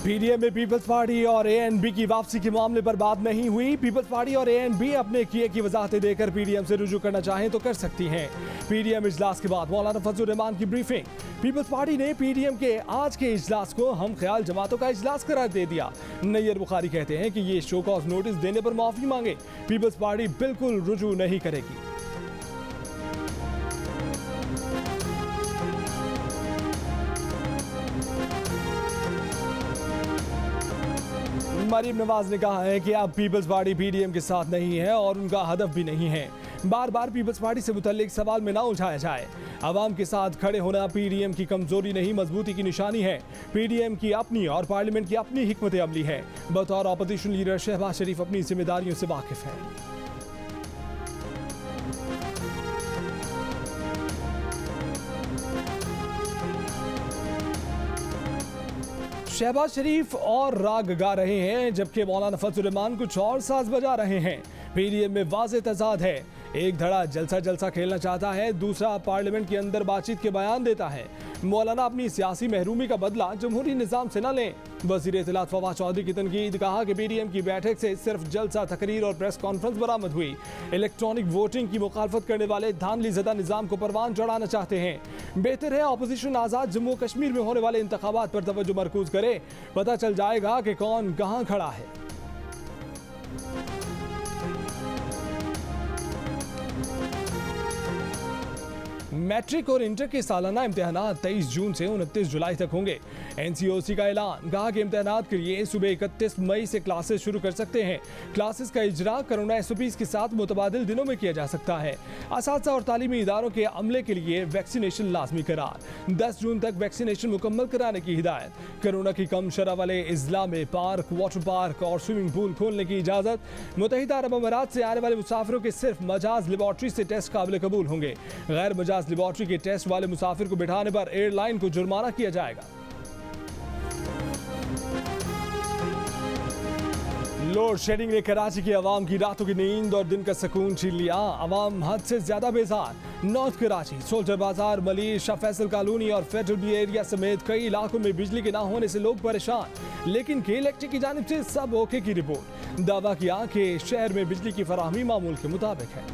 PDM में peoples party और ANB की वापसी के मामले पर बात नहीं हुई। पीपल्स पार्टी और एएनबी अपने किए की वजाहतें देकर पीडीएम से रुजू करना चाहें तो कर सकती हैं। पीडीएम इजलास के बाद मौलाना फजलुर रहमान की ब्रीफिंग। पीपल्स पार्टी ने पीडीएम के आज के इजलास को हम ख्याल जमातों का इजलास करार दे दिया। नैयर बुखारी कहते हैं कि ये शो कॉज नोटिस देने पर माफी मांगे। पीपल्स पार्टी बिल्कुल रुजू नहीं करेगी। मरीम नवाज ने कहा है कि अब पीपल्स पार्टी पीडीएम के साथ नहीं है और उनका हदफ भी नहीं है। बार बार पीपल्स पार्टी से मुतल्लिक सवाल में ना उलझाया जाए। आवाम के साथ खड़े होना पीडीएम की कमजोरी नहीं मजबूती की निशानी है। पीडीएम की अपनी और पार्लियामेंट की अपनी हिकमत अमली है। बतौर ऑपोजिशन लीडर शहबाज शरीफ अपनी जिम्मेदारियों से वाकिफ है। शहबाज शरीफ और राग गा रहे हैं जबकि मौलाना फजलुर रहमान कुछ और साज बजा रहे हैं। पीडीएम में वाज़ेह तज़ाद है। एक धड़ा जलसा जलसा खेलना चाहता है, दूसरा पार्लियामेंट के अंदर बातचीत के बयान देता है। मौलाना अपनी सियासी महरूमी का बदला जमहूरी निज़ाम से न लें। वज़ीर इत्तलात फवाद चौधरी की तनकीद। कहा कि पीडीएम की बैठक से सिर्फ जलसा तकरीर और प्रेस कॉन्फ्रेंस बरामद हुई। इलेक्ट्रॉनिक वोटिंग की मुखालफत करने वाले धांधली ज़दा निज़ाम को परवान चढ़ाना चाहते हैं। बेहतर है अपोजिशन आज़ाद जम्मू कश्मीर में होने वाले इंतखाबात पर तवज्जो मरकूज करे। पता चल जाएगा कि कौन कहाँ खड़ा है। मैट्रिक और इंटर के सालाना इम्तिहानात 23 जून से 29 जुलाई तक होंगे। एनसीओसी का ऐलान। कहा कि इम्तिहानात के लिए सुबह 31 मई से क्लासेस शुरू कर सकते हैं। क्लासेस का इजरा कोरोना एसओपीज के साथ मुतबादिल दिनों में किया जा सकता है। असातिज़ा और तालीमी इदारों के अमले के लिए वैक्सीनेशन लाजमी करार। 10 जून तक वैक्सीनेशन मुकम्मल कराने की हिदायत। कोरोना की कम शरह वाले इजला में पार्क, वाटर पार्क और स्विमिंग पूल खोलने की इजाज़त। मुत्तहिदा अरब अमारात से आने वाले मुसाफिरों के सिर्फ मजाज लेबॉर्ट्री से टेस्ट काबिल कबूल होंगे। गैर मजाज लेबॉर्ट्री के टेस्ट वाले मुसाफिर को बिठाने पर एयरलाइन को जुर्माना किया जाएगा। लोड शेडिंग ने कराची की आवाम की रातों की नींद और दिन का सुकून छीन लिया। आवाम हद से ज्यादा बेजार। नॉर्थ कराची, सोल्जर बाजार, मलिर, शाह फैसल कॉलोनी और फेडरल बी एरिया समेत कई इलाकों में बिजली के ना होने से लोग परेशान। लेकिन के इलेक्ट्रिक की जानिब से सब ओके की रिपोर्ट। दावा किया कि शहर में बिजली की फराहमी मामूल के मुताबिक है।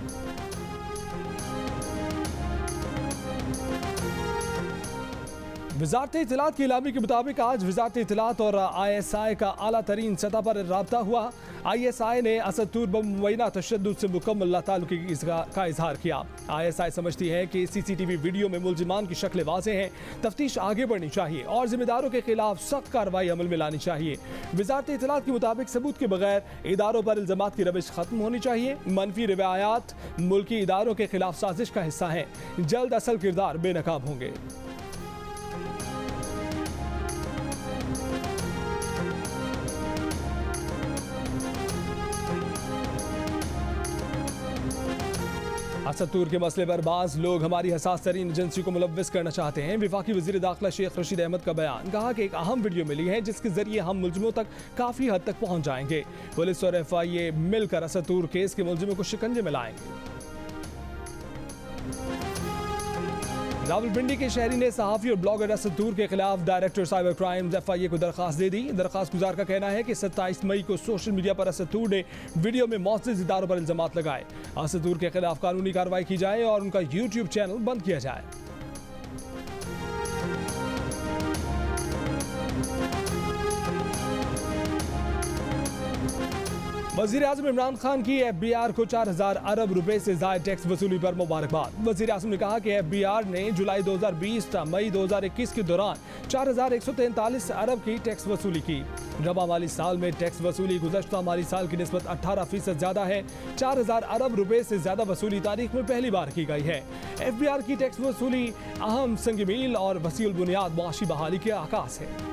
वज़ारत इत्तलात की इलामी के मुताबिक आज वज़ारत इत्तलात और ISI का आला तरीन सतह पर राब्ता हुआ। ISI ने असद तूर बम मुबैना तशद्दुद से मुकम्मल ताल्लुक़ का इजहार किया। ISI समझती है कि CCTV वीडियो में मुलजिमान की शक्लें वाज़ेह हैं। तफ्तीश आगे बढ़नी चाहिए और जिम्मेदारों के खिलाफ सख्त कार्रवाई अमल में लानी चाहिए। वज़ारत इत्तलात के मुताबिक सबूत के बगैर इदारों पर इल्ज़ामात की रविश खत्म होनी चाहिए। मनफी रिवायात मुल्की इदारों के खिलाफ साजिश का हिस्सा हैं। जल्द असल किरदार बेनकाब होंगे। असद तूर के मसले पर बाज़ लोग हमारी हसास तरीन एजेंसी को मुलव्विस करना चाहते हैं। वफाकी वज़ीर दाखिला शेख रशीद अहमद का बयान। कहा कि एक अहम वीडियो मिली है जिसके जरिए हम मुलजिमों तक काफ़ी हद तक पहुँच जाएंगे। पुलिस और FIA मिलकर असद तूर केस के मुलजिमों को शिकंजे में लाएंगे। रावलपिंडी के शहरी ने सहाफ़ी और ब्लॉगर असद तूर के खिलाफ डायरेक्टर साइबर क्राइम्स FIA को दरखास्त दे दी। दरखास्त गुजार का कहना है कि 27 मई को सोशल मीडिया पर असद तूर ने वीडियो में मौजूद इदारों पर इल्ज़ामात लगाए। असद तूर के खिलाफ कानूनी कार्रवाई की जाए और उनका YouTube चैनल बंद किया जाए। वज़ीर आज़म इमरान खान की FBR को 4000 अरब रुपए से ज़ायद टैक्स वसूली पर मुबारकबाद। वज़ीर आज़म ने कहा कि FBR ने जुलाई 2020 से मई 2021 के दौरान 4143 अरब की टैक्स वसूली की। रबा माली साल में टैक्स वसूली गुज़श्ता माली साल की निस्बत 18% ज़्यादा है। 4000 अरब रुपए से ज़्यादा वसूली तारीख में पहली बार की गई है। FBR की टैक्स वसूली अहम संग मील और वसीउल बुनियाद मुआशी बहाली के आगाज़ है।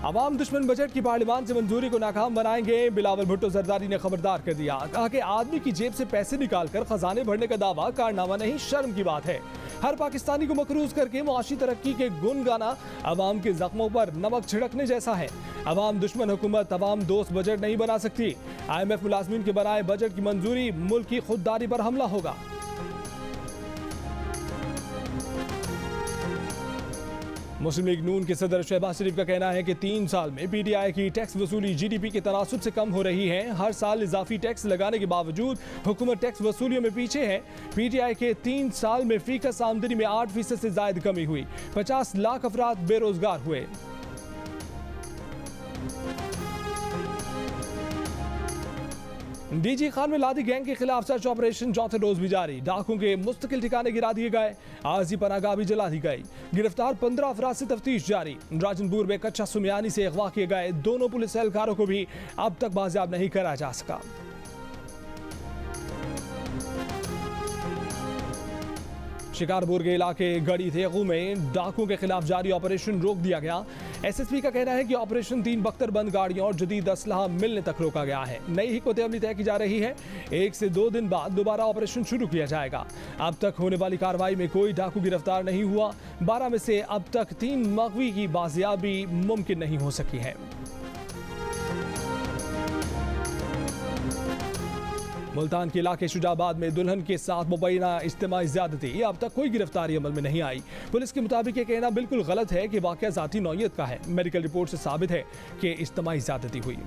अवाम दुश्मन बजट की पार्लियामान से मंजूरी को नाकाम बनाएंगे। बिलावल भुट्टो जरदारी ने खबरदार कर दिया। कहा कि आदमी की जेब से पैसे निकालकर खजाने भरने का दावा कारनामा नहीं, शर्म की बात है। हर पाकिस्तानी को मकरूज करके मुआशी तरक्की के गुन गाना अवाम के जख्मों पर नमक छिड़कने जैसा है। अवाम दुश्मन हुकूमत अवाम दोस्त बजट नहीं बना सकती। IMF मुलाजमीन के बनाए बजट की मंजूरी मुल्क की खुददारी पर हमला होगा। मुस्लिम लीग नून के सदर शहबाज शरीफ का कहना है कि 3 साल में पीटीआई की टैक्स वसूली जीडीपी के तनासुब से कम हो रही है। हर साल इजाफी टैक्स लगाने के बावजूद हुकूमत टैक्स वसूलियों में पीछे है। पीटीआई के 3 साल में फीकस आमदनी में 8% से ज्यादा कमी हुई। 50 लाख अफराद बेरोजगार हुए। डीजी खान में लादी गैंग के खिलाफ सर्च ऑपरेशन चौथे रोज भी जारी। डाकुओं के मुस्तकिल ठिकाने गिरा दिए गए। आरजी पनागाह भी जला दी गई। गिरफ्तार 15 अफराद से तफ्तीश जारी। राजनपुर में कच्चा सुमियानी से अगवा किए गए 2 पुलिस एहलकारों को भी अब तक बाजियाब नहीं करा जा सका। शिकारपुर के इलाके गड़ी थेगू में डाकुओं के खिलाफ जारी ऑपरेशन रोक दिया गया। एसएसपी का कहना है कि ऑपरेशन 3 बख्तरबंद गाड़ियों और जदीद असलहा मिलने तक रोका गया है। नई हिकमत अमली तय की जा रही है। 1 से 2 दिन बाद दोबारा ऑपरेशन शुरू किया जाएगा। अब तक होने वाली कार्रवाई में कोई डाकू गिरफ्तार नहीं हुआ। 12 में से अब तक 3 मगवी की बाजियाबी मुमकिन नहीं हो सकी है। मुल्तान के इलाके शुजाबाद में दुल्हन के साथ मुबैना इज्तिमाई ज़्यादती, अब तक कोई गिरफ्तारी अमल में नहीं आई। पुलिस के मुताबिक ये कहना बिल्कुल गलत है कि वाक़या ज़ाती नौयत का है। मेडिकल रिपोर्ट से साबित है कि इज्तिमाई ज़्यादती हुई।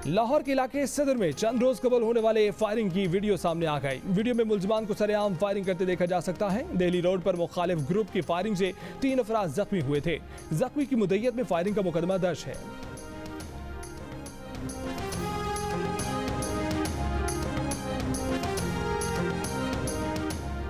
लाहौर के इलाके सदर में चंद रोज कबल होने वाले फायरिंग की वीडियो सामने आ गई। वीडियो में मुलजमान को सरेआम फायरिंग करते देखा जा सकता है। दिल्ली रोड पर मुखालिफ ग्रुप की फायरिंग से 3 अफराद जख्मी हुए थे। जख्मी की मुद्दत में फायरिंग का मुकदमा दर्ज है।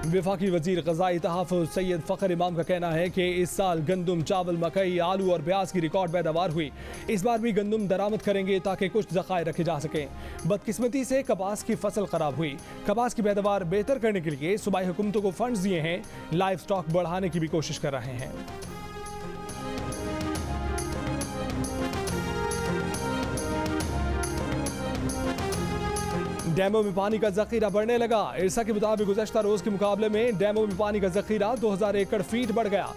वफाकी वजीर ग़ज़ाई तहफ़्फ़ुज़ सैयद फ़खर इमाम का कहना है कि इस साल गंदम, चावल, मकई, आलू और प्याज की रिकॉर्ड पैदावार हुई। इस बार भी गंदम दरामद करेंगे ताकि कुछ ज़खायर रखे जा सकें। बदकिस्मती से कपास की फसल खराब हुई। कपास की पैदावार बेहतर करने के लिए सूबाई हुकूमतों को फंड्स दिए हैं। लाइव स्टॉक बढ़ाने की भी कोशिश कर रहे हैं। डैमों में पानी का जखीरा बढ़ने लगा। इरसा के मुताबिक गुज़श्ता रोज के मुकाबले में डैमों में पानी का जखीरा 2000 एकड़ फीट बढ़ गया।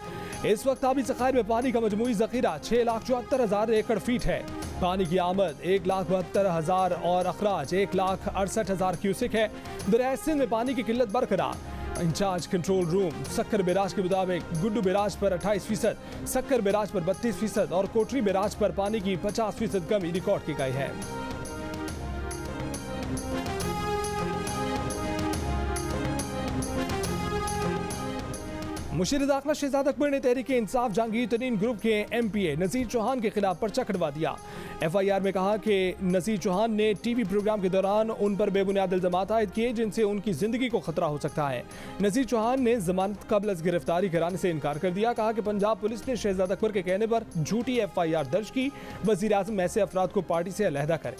इस वक्त आबी ज़खायर में पानी का मजमूई जखीरा 6,74,000 एकड़ फीट है। पानी की आमद 1,72,000 और अखराज 1,68,000 क्यूसिक है। दरिया सिंध में पानी की किल्लत बरकरार। इंचार्ज कंट्रोल रूम सक्कर बैराज के मुताबिक गुड्डू बैराज पर 28%, सक्कर बैराज पर 32% और कोटरी बैराज पर पानी की 50% कमी रिकॉर्ड की गई है। मुशीर दाखिला शहजाद अकबर ने तहरीक इंसाफ जहांगीर तरीन ग्रुप के MPA नज़ीर चौहान के खिलाफ पर्चा कटवा दिया। FIR में कहा कि नज़ीर चौहान ने TV प्रोग्राम के दौरान उन पर बेबुनियाद इल्ज़ामात आयद किए जिनसे उनकी ज़िंदगी को खतरा हो सकता है। नज़ीर चौहान ने जमानत कबल अज़ गिरफ्तारी कराने से इनकार कर दिया। कहा कि पंजाब पुलिस ने शहजाद अकबर के कहने पर झूठी FIR दर्ज की। वज़ीर आज़म ऐसे अफराद को पार्टी से अलहदा करें।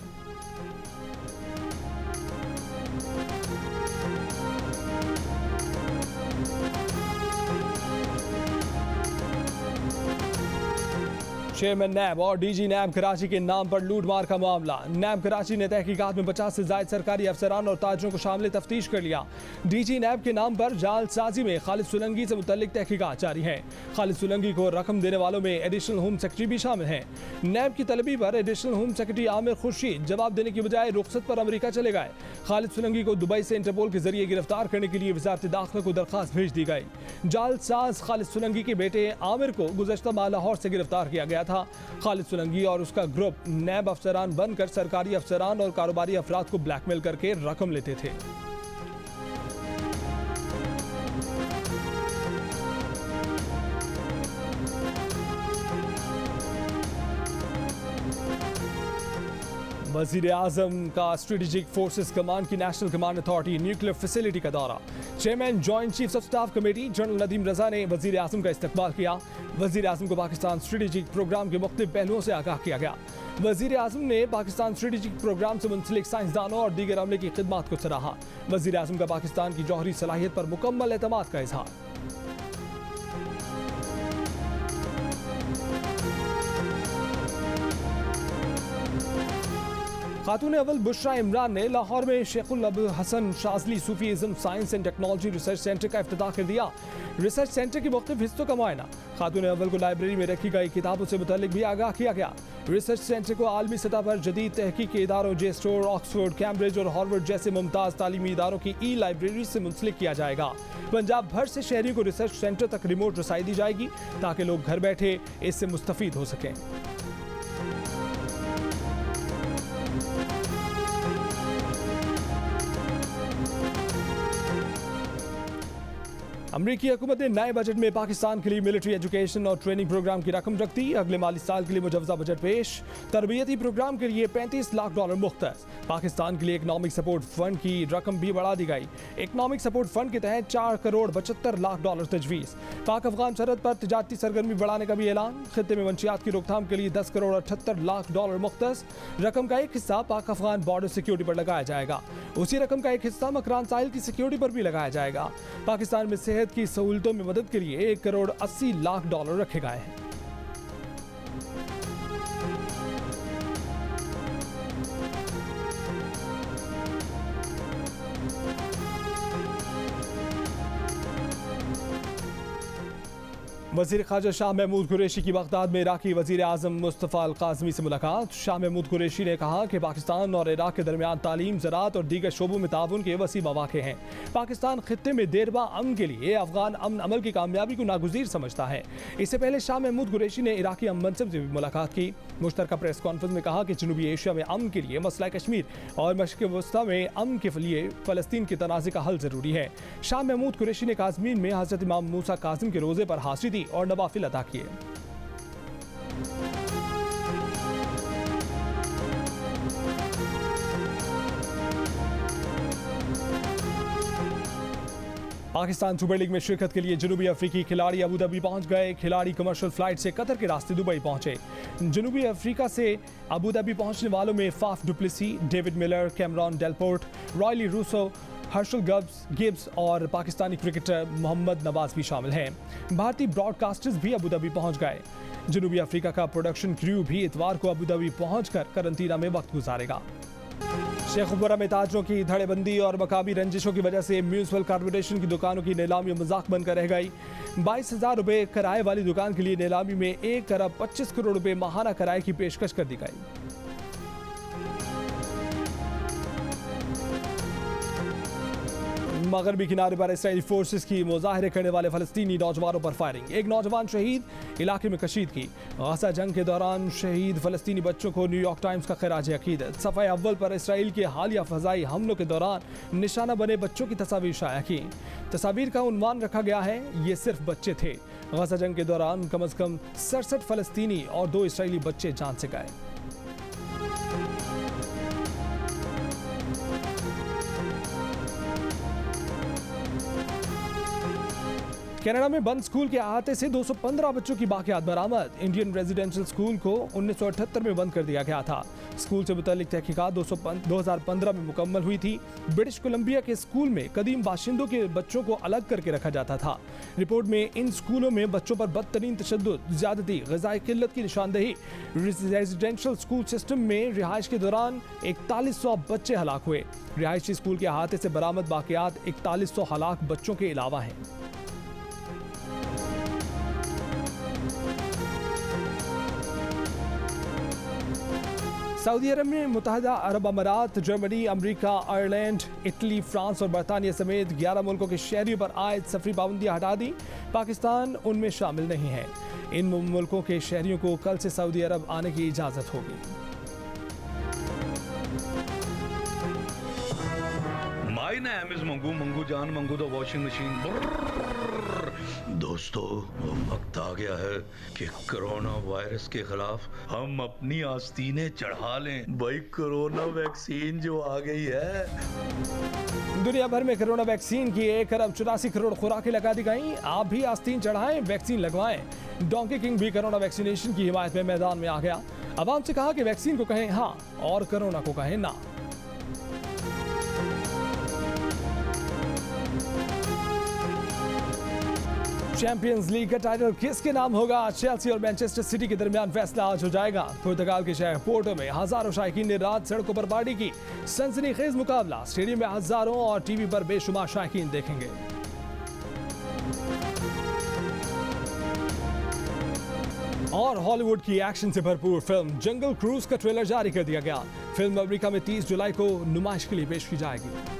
चेयरमैन नैब और DG नैब कराची के नाम पर लूटमार का मामला। नैब कराची ने तहकीकात में 50 से ज्यादा सरकारी अफसरान और ताजरों को शामिल तफ्तीश कर लिया। DG नैब के नाम पर जालसाजी में खालिद सुलंगी से मुतल्लिक तहकीकात जारी है। खालिद सुलंगी को रकम देने वालों में एडिशनल होम सेक्रेटरी भी शामिल हैं। नैब की तलबी पर additional home secretary Aamir Khurshid जवाब देने की बजाय रुखसत पर अमरीका चले गए। खालिद सुलंगी को दुबई से इंटरपोल के जरिए गिरफ्तार करने के लिए वजारत दाखिला को दरखास्त भेज दी गई। जालसाज खालिद सुलंगी के बेटे आमिर को गुज़श्ता माह लाहौर से गिरफ्तार किया गया था। खालिद सुलंगी और उसका ग्रुप नैब अफसरान बनकर सरकारी अफसरान और कारोबारी अफराद को ब्लैकमेल करके रकम लेते थे। वज़ीर आज़म का स्ट्रेटेजिक फोर्सेस कमांड की national command authority nuclear facility का दौरा। Chairman joint chiefs of staff committee general Nadeem Raza ने वज़ीर आज़म का इस्तकबाल किया। वज़ीर आज़म को पाकिस्तान स्ट्रेटेजिक प्रोग्राम के मुख्तलिफ पहलुओं से आगाह किया गया। वज़ीर आज़म ने पाकिस्तान स्ट्रेटेजिक प्रोग्राम से मुंसलिक साइंसदानों और दीगर अमले की खिदमत को सराहा। वज़ीर आज़म का पाकिस्तान की जौहरी सलाहियत पर मुकम्मल एतमाद का इजहार। खातून अव्वल बुशरा इमरान ने लाहौर में Sheikhul Abu Hasan Shazli Sufism science and technology research centre का इफ्तिताह कर दिया। रिसर्च सेंटर की मुख्तलिफ हिस्सों का मुआयना, खातून अव्वल को लाइब्रेरी में रखी गई किताबों से मुतल्लिक भी आगाह किया गया। रिसर्च सेंटर को आलमी सतह पर जदीद तहकीकी इदारों जे स्टोर, ऑक्सफोर्ड, कैम्ब्रिज और हार्वर्ड जैसे मुमताज़ तालीमी इदारों की ई लाइब्रेरी से मुंसलिक किया जाएगा। पंजाब भर से शहरियों को रिसर्च सेंटर तक रिमोट रसाई दी जाएगी ताकि लोग घर बैठे इससे मुस्तफीद हो सकें। अमरीकी हुकूमत ने नए बजट में पाकिस्तान के लिए मिलिट्री एजुकेशन और ट्रेनिंग प्रोग्राम की रकम रख दी। अगले माली साल के लिए मुजवजा बजट पेश। तरबियती प्रोग्राम के लिए $35 लाख मुख्तस। पाकिस्तान के लिए इकनॉमिक सपोर्ट फंड की रकम भी बढ़ा दी गई। इकनॉमिक सपोर्ट फंड के तहत $4 करोड़ 75 लाख तजवीज़। पाक अफगान सरहद पर तिजारती सरगर्मी बढ़ाने का भी ऐलान। खित्ते में मंशियात की रोकथाम के लिए $10 करोड़ 78 लाख मुख्तस। रकम का एक हिस्सा पाक अफगान बॉर्डर सिक्योरिटी पर लगाया जाएगा। उसी रकम का एक हिस्सा मकरान साहिल की सिक्योरिटी पर भी लगाया जाएगा। पाकिस्तान में सेहत की सहूलतों में मदद के लिए $1 करोड़ 80 लाख रखे गए हैं। वज़ीर ख़ारजा शाह महमूद कुरैशी की बगदाद में इराक़ी वज़ीर आज़म मुस्तफ़ा अल काज़मी से मुलाकात। शाह महमूद कुरैशी ने कहा कि पाकिस्तान और इराक़ के दरमियान तालीम, ज़राअत और दीगर शोबों में ताउन के वसी मौक़े हैं। पाकिस्तान खित्ते में देरबा अमन के लिए अफ़गान अमन अमल की कामयाबी को नागुज़ीर समझता है। इससे पहले शाह महमूद कुरैशी ने इराक़ी अमन मनसब से भी मुलाकात की। मुश्तरका प्रेस कॉन्फ्रेंस में कहा कि जनूबी एशिया में अमन के लिए मसला कश्मीर और मशरिक़ वस्ता में अमन के लिए फ़लस्तीन के तनाज़े का हल ज़रूरी है। शाह महमूद कुरैशी ने काज़मीन में हज़रत इमाम मूसा काज़िम के रोज़े पर हाज़िरी दी और नवाफिल अदा किए। पाकिस्तान सुपर लीग में शिरकत के लिए जनूबी अफ्रीकी खिलाड़ी अबू धाबी पहुंच गए। खिलाड़ी कमर्शियल फ्लाइट से कतर के रास्ते दुबई पहुंचे। जनूबी अफ्रीका से अबू धाबी पहुंचने वालों में Faf du Plessis, David Miller, Cameron Delport, Rilee Rossouw, हर्षल गिब्स और पाकिस्तानी क्रिकेटर मोहम्मद नवाज भी शामिल हैं। भारतीय ब्रॉडकास्टर्स भी अबू धाबी पहुंच गए। जनूबी अफ्रीका का प्रोडक्शन क्रू भी इतवार को अबू धाबी पहुंचकर करंटीना में वक्त गुजारेगा। शेखुपुरा में ताजरों की धड़ेबंदी और मकामी रंजिशों की वजह से म्यूनिसिपल कॉर्पोरेशन की दुकानों की नीलामी मजाक बनकर रह गई। 22,000 रुपये किराए वाली दुकान के लिए नीलामी में 1 अरब 25 करोड़ रुपये माहाना किराए की पेशकश कर दी गई। मगरबी किनारे पर इसराइली फोर्सेस की मुजाहरे करने वाले फलस्तीनी नौजवानों पर फायरिंग। एक नौजवान शहीद, इलाके में कशीदगी। गाज़ा जंग के दौरान शहीद फलस्तीनी बच्चों को न्यूयॉर्क टाइम्स का खिराज अकीदत। सफ़े अव्वल पर इसराइल के हालिया फ़ज़ाई हमलों के दौरान निशाना बने बच्चों की तस्वीर शाया की। तस्वीर का उन्वान रखा गया है, ये सिर्फ बच्चे थे। गाज़ा जंग के दौरान कम अज़ कम 67 फलस्तीनी और 2 इसराइली बच्चे जान से गए। कनाडा में बंद स्कूल के अहाते से 215 बच्चों की बाकियात बरामद। इंडियन रेजिडेंशियल स्कूल को 1978 में बंद कर दिया गया था। स्कूल से मुतल्लिक तहकीकात 2015 में मुकम्मल हुई थी। ब्रिटिश कोलंबिया के स्कूल में कदीम बाशिंदों के बच्चों को अलग करके रखा जाता था। रिपोर्ट में इन स्कूलों में बच्चों पर बदतरीन तशद्दुद, ज़्यादती, ग़िज़ाई किल्लत की निशानदेही। रेजिडेंशियल स्कूल सिस्टम में रिहाइश के दौरान 4100 बच्चे हलाक हुए। रिहायशी स्कूल के अहाते से बरामद बाकियात 4100 हलाक बच्चों के अलावा हैं। सऊदी अरब में मुत्तहिदा अरब अमारात, Germany, America, Ireland, Italy, France और बरतानिया समेत 11 मुल्कों के शहरियों पर आयद सफरी पाबंदियां हटा दी। पाकिस्तान उनमें शामिल नहीं है। इन मुल्कों के शहरियों को कल से सऊदी अरब आने की इजाज़त होगी। My name is Mangu, Mangu जान, मंगू द वॉशिंग मशीन। दोस्तों, वक्त आ गया है कि कोरोना वायरस के खिलाफ हम अपनी आस्तीनें चढ़ा लें। भाई, कोरोना वैक्सीन जो आ गई है। दुनिया भर में कोरोना वैक्सीन की 1 अरब 84 करोड़ खुराकें लगा दी गई। आप भी आस्तीन चढ़ाएं, वैक्सीन लगवाएं। डोंकी किंग भी कोरोना वैक्सीनेशन की हिमायत में मैदान में आ गया। अवाम से कहा कि वैक्सीन को कहें हाँ और कोरोना को कहें ना। चैंपियंस लीग का टाइटल किसके नाम होगा? चेल्सी और मैनचेस्टर सिटी के दरमियान फैसला आज हो जाएगा। पुर्तगाल के शहर पोर्टो में हजारों शायकीन ने रात सड़कों पर पार्टी की। सनसनीखेज मुकाबला, स्टेडियम में हजारों और टीवी पर बेशुमार शायकीन देखेंगे। और हॉलीवुड की एक्शन से भरपूर फिल्म जंगल क्रूज का ट्रेलर जारी कर दिया गया। फिल्म अमेरिका में 30 जुलाई को नुमाइश के लिए पेश की जाएगी।